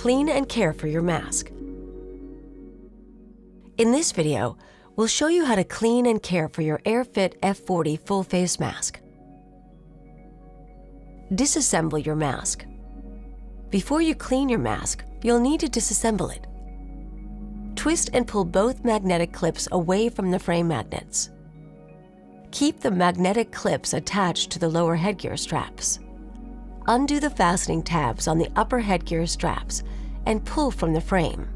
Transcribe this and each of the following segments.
clean and care for your mask. In this video, we'll show you how to clean and care for your AirFit F40 full face mask. Disassemble your mask. Before you clean your mask, you'll need to disassemble it. Twist and pull both magnetic clips away from the frame magnets. Keep the magnetic clips attached to the lower headgear straps. Undo the fastening tabs on the upper headgear straps and pull from the frame.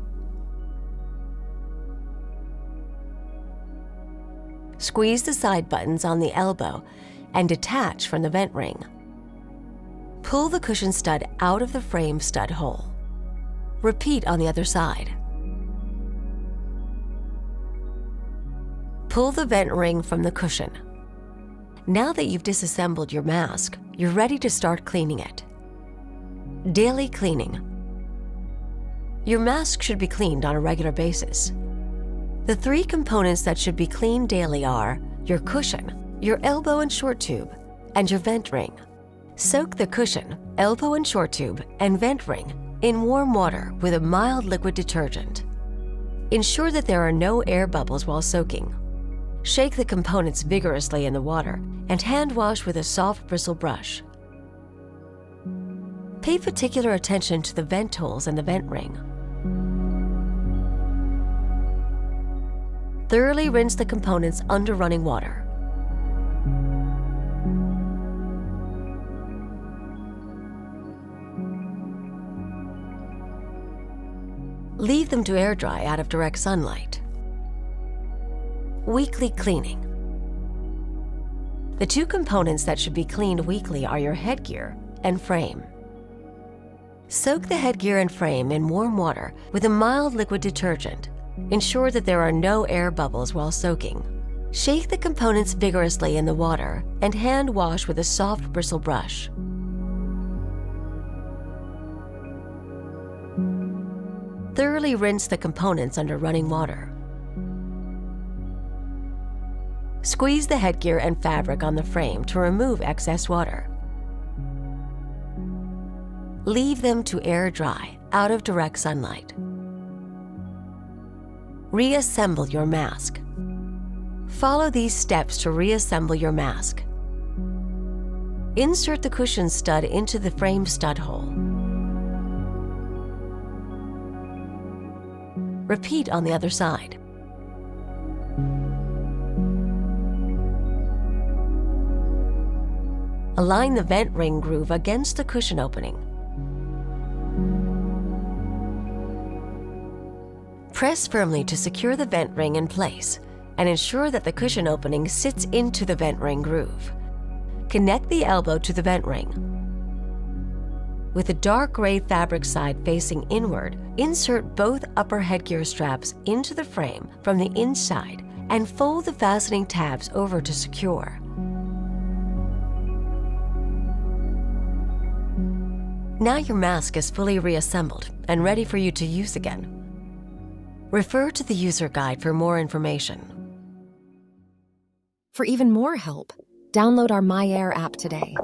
Squeeze the side buttons on the elbow and detach from the vent ring. Pull the cushion stud out of the frame stud hole. Repeat on the other side. Pull the vent ring from the cushion. Now that you've disassembled your mask, you're ready to start cleaning it. Daily cleaning. Your mask should be cleaned on a regular basis. The three components that should be cleaned daily are your cushion, your elbow and short tube, and your vent ring. Soak the cushion, elbow and short tube, and vent ring in warm water with a mild liquid detergent. Ensure that there are no air bubbles while soaking. Shake the components vigorously in the water and hand wash with a soft bristle brush. Pay particular attention to the vent holes and the vent ring. Thoroughly rinse the components under running water. Leave them to air dry out of direct sunlight. Weekly cleaning. The two components that should be cleaned weekly are your headgear and frame. Soak the headgear and frame in warm water with a mild liquid detergent. Ensure that there are no air bubbles while soaking. Shake the components vigorously in the water and hand wash with a soft bristle brush. Thoroughly rinse the components under running water. Squeeze the headgear and fabric on the frame to remove excess water. Leave them to air dry out of direct sunlight. Reassemble your mask. Follow these steps to reassemble your mask. Insert the cushion stud into the frame stud hole. Repeat on the other side. Align the vent ring groove against the cushion opening. Press firmly to secure the vent ring in place and ensure that the cushion opening sits into the vent ring groove. Connect the elbow to the vent ring. With the dark gray fabric side facing inward, insert both upper headgear straps into the frame from the inside and fold the fastening tabs over to secure. Now your mask is fully reassembled and ready for you to use again. Refer to the user guide for more information. For even more help, download our MyAir app today.